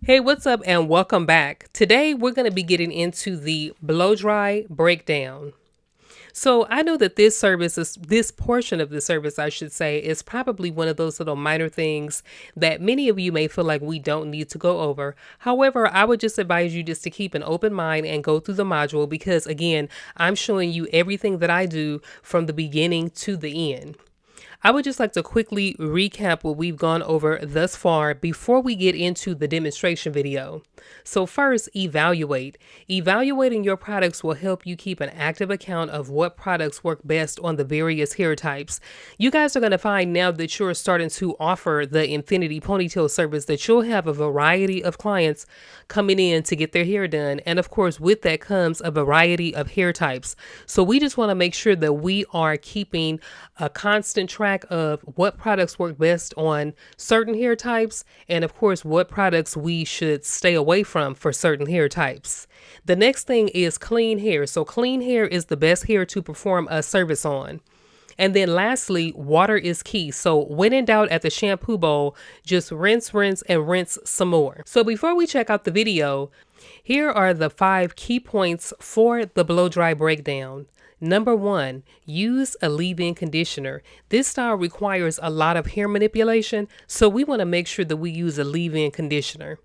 Hey, what's up and welcome back. Today we're going to be getting into the blow dry breakdown. So I know that this portion of the service, I should say, is probably one of those little minor things that many of you may feel like we don't need to go over. However, I would just advise you just to keep an open mind and go through the module because again, I'm showing you everything that I do from the beginning to the end. I would just like to quickly recap what we've gone over thus far before we get into the demonstration video. So first, evaluate. Evaluating your products will help you keep an active account of what products work best on the various hair types. You guys are going to find now that you're starting to offer the Infinity Ponytail service that you'll have a variety of clients coming in to get their hair done. And of course, with that comes a variety of hair types. So we just want to make sure that we are keeping a constant track of what products work best on certain hair types, and of course, what products we should stay away from for certain hair types. The next thing is clean hair. So clean hair is the best hair to perform a service on. And then lastly, water is key. So when in doubt at the shampoo bowl, just rinse, and rinse some more. So before we check out the video, here are the 5 key points for the blow dry breakdown. Number 1, use a leave-in conditioner. This style requires a lot of hair manipulation, so we want to make sure that we use a leave-in conditioner.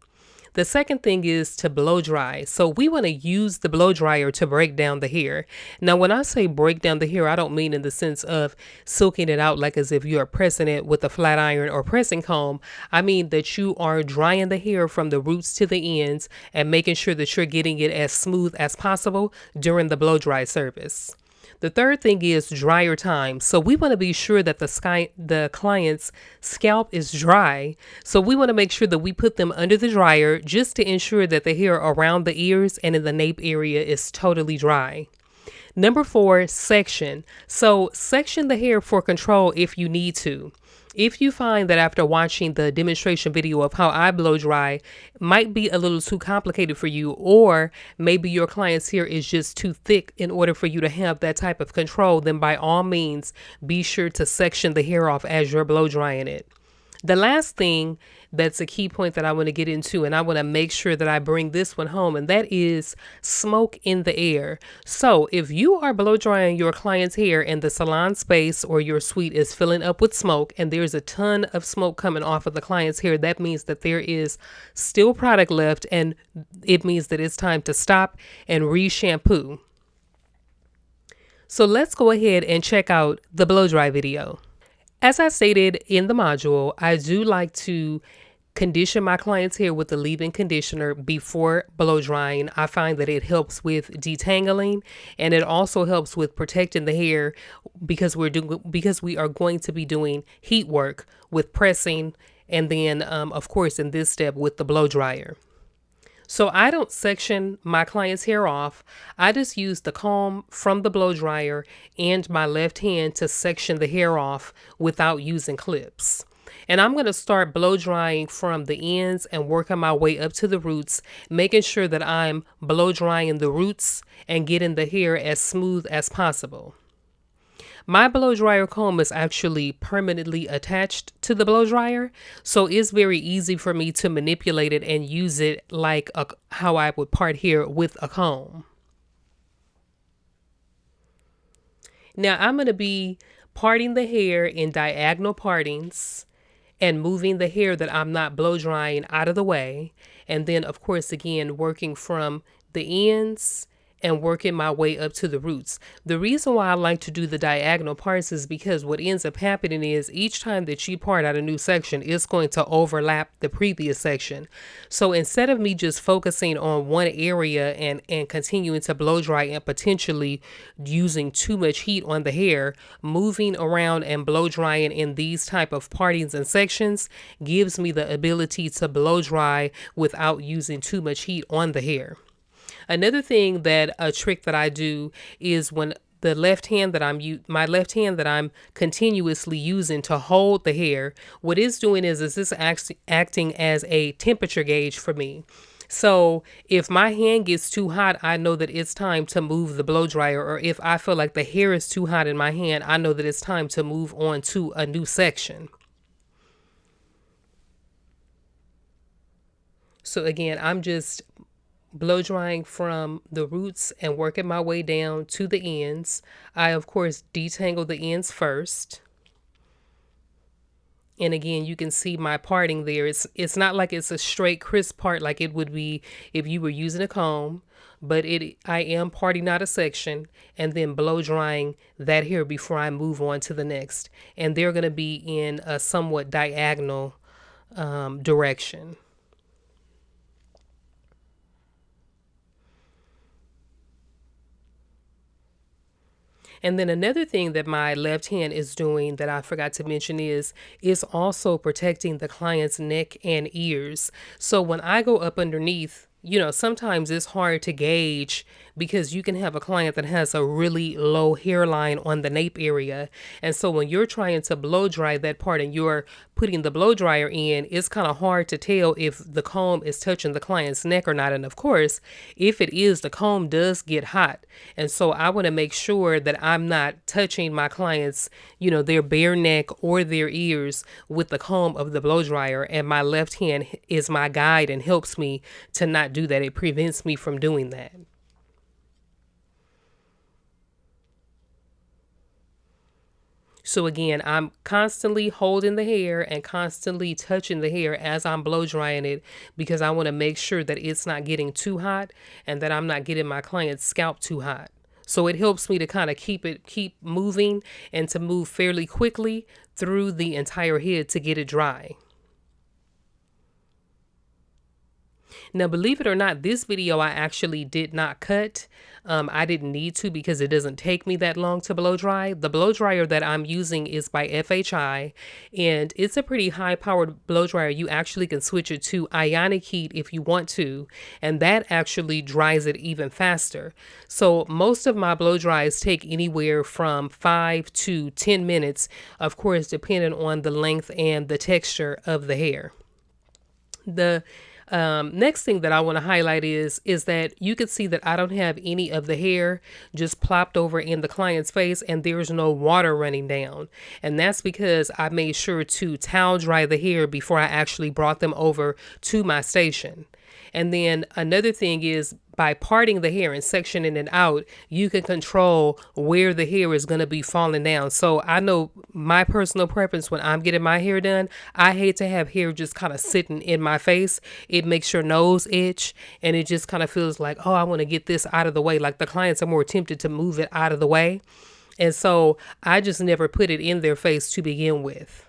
The second thing is to blow dry. So we want to use the blow dryer to break down the hair. Now, when I say break down the hair, I don't mean in the sense of silking it out like as if you are pressing it with a flat iron or pressing comb. I mean that you are drying the hair from the roots to the ends and making sure that you're getting it as smooth as possible during the blow dry service. The third thing is dryer time. So we want to be sure that the client's scalp is dry. So we want to make sure that we put them under the dryer just to ensure that the hair around the ears and in the nape area is totally dry. Number 4, section. So section the hair for control if you need to. If you find that after watching the demonstration video of how I blow dry might be a little too complicated for you, or maybe your client's hair is just too thick in order for you to have that type of control, then by all means, be sure to section the hair off as you're blow drying it. The last thing that's a key point that I want to get into, and I want to make sure that I bring this one home, and that is smoke in the air. So if you are blow drying your client's hair and the salon space or your suite is filling up with smoke and there's a ton of smoke coming off of the client's hair, that means that there is still product left, and it means that it's time to stop and re-shampoo. So let's go ahead and check out the blow dry video. As I stated in the module, I do like to condition my client's hair with the leave-in conditioner before blow drying. I find that it helps with detangling, and it also helps with protecting the hair because we are going to be doing heat work with pressing, and then of course in this step with the blow dryer. So I don't section my client's hair off. I just use the comb from the blow dryer and my left hand to section the hair off without using clips. And I'm going to start blow drying from the ends and working my way up to the roots, making sure that I'm blow drying the roots and getting the hair as smooth as possible. My blow dryer comb is actually permanently attached to the blow dryer, so it's very easy for me to manipulate it and use it like how I would part hair with a comb. Now I'm going to be parting the hair in diagonal partings and moving the hair that I'm not blow drying out of the way, and then of course again working from the ends and working my way up to the roots. The reason why I like to do the diagonal parts is because what ends up happening is each time that you part out a new section, it's going to overlap the previous section. So instead of me just focusing on one area and continuing to blow dry and potentially using too much heat on the hair, moving around and blow drying in these type of partings and sections gives me the ability to blow dry without using too much heat on the hair. Another thing that a trick that I do is when the left hand that I'm continuously using to hold the hair, what it's doing is this acting as a temperature gauge for me. So if my hand gets too hot, I know that it's time to move the blow dryer, or if I feel like the hair is too hot in my hand, I know that it's time to move on to a new section. So again, I'm just blow drying from the roots and working my way down to the ends. I, of course, detangle the ends first. And again, you can see my parting there. It's not like it's a straight crisp part like it would be if you were using a comb, but I am parting out a section and then blow drying that hair before I move on to the next. And they're going to be in a somewhat diagonal direction. And then another thing that my left hand is doing that I forgot to mention is also protecting the client's neck and ears. So when I go up underneath, sometimes it's hard to gauge because you can have a client that has a really low hairline on the nape area. And so when you're trying to blow dry that part and you're putting the blow dryer in, it's kind of hard to tell if the comb is touching the client's neck or not. And of course, if it is, the comb does get hot. And so I want to make sure that I'm not touching my clients, their bare neck or their ears with the comb of the blow dryer. And my left hand is my guide and helps me to not do that. It prevents me from doing that. So again, I'm constantly holding the hair and constantly touching the hair as I'm blow drying it because I want to make sure that it's not getting too hot and that I'm not getting my client's scalp too hot. So it helps me to kind of keep moving and to move fairly quickly through the entire head to get it dry. Now, believe it or not, this video I actually did not cut. I didn't need to because it doesn't take me that long to blow dry. The blow dryer that I'm using is by FHI, and it's a pretty high powered blow dryer. You actually can switch it to Ionic heat if you want to, and that actually dries it even faster. So most of my blow dries take anywhere from 5 to 10 minutes, of course, depending on the length and the texture of the hair. The next thing that I want to highlight is that you can see that I don't have any of the hair just plopped over in the client's face and there's no water running down. And that's because I made sure to towel dry the hair before I actually brought them over to my station. And then another thing is by parting the hair and sectioning it out, you can control where the hair is going to be falling down. So I know my personal preference when I'm getting my hair done, I hate to have hair just kind of sitting in my face. It makes your nose itch and it just kind of feels like, oh, I want to get this out of the way. Like the clients are more tempted to move it out of the way. And so I just never put it in their face to begin with.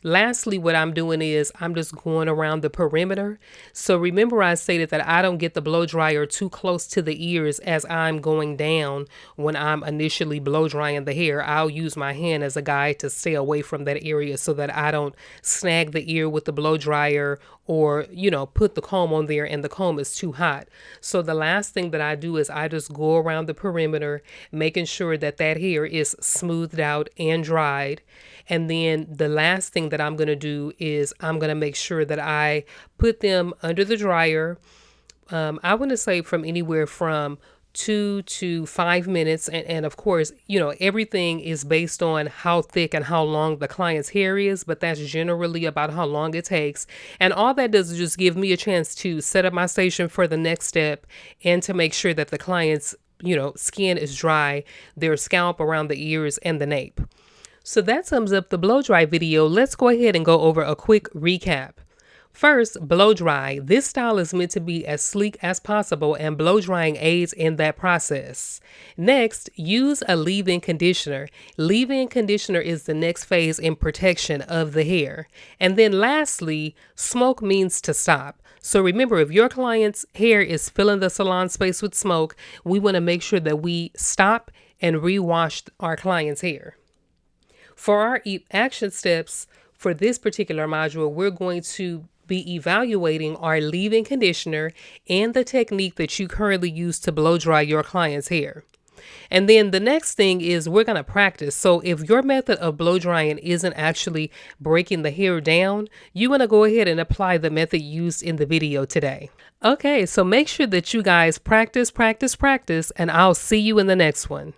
Lastly, what I'm doing is I'm just going around the perimeter. So remember I stated that I don't get the blow dryer too close to the ears as I'm going down when I'm initially blow drying the hair. I'll use my hand as a guide to stay away from that area so that I don't snag the ear with the blow dryer or, put the comb on there and the comb is too hot. So the last thing that I do is I just go around the perimeter, making sure that that hair is smoothed out and dried. And then the last thing that I'm going to do is I'm going to make sure that I put them under the dryer. I want to say from anywhere from 2 to 5 minutes. And of course, everything is based on how thick and how long the client's hair is, but that's generally about how long it takes. And all that does is just give me a chance to set up my station for the next step and to make sure that the client's, skin is dry, their scalp around the ears and the nape. So that sums up the blow dry video. Let's go ahead and go over a quick recap. First, blow dry. This style is meant to be as sleek as possible and blow drying aids in that process. Next, use a leave-in conditioner. Leave-in conditioner is the next phase in protection of the hair. And then lastly, smoke means to stop. So remember, if your client's hair is filling the salon space with smoke, we want to make sure that we stop and rewash our client's hair. For our action steps for this particular module, we're going to be evaluating our leave-in conditioner and the technique that you currently use to blow dry your client's hair. And then the next thing is we're going to practice. So if your method of blow drying isn't actually breaking the hair down, you want to go ahead and apply the method used in the video today. Okay, so make sure that you guys practice, and I'll see you in the next one.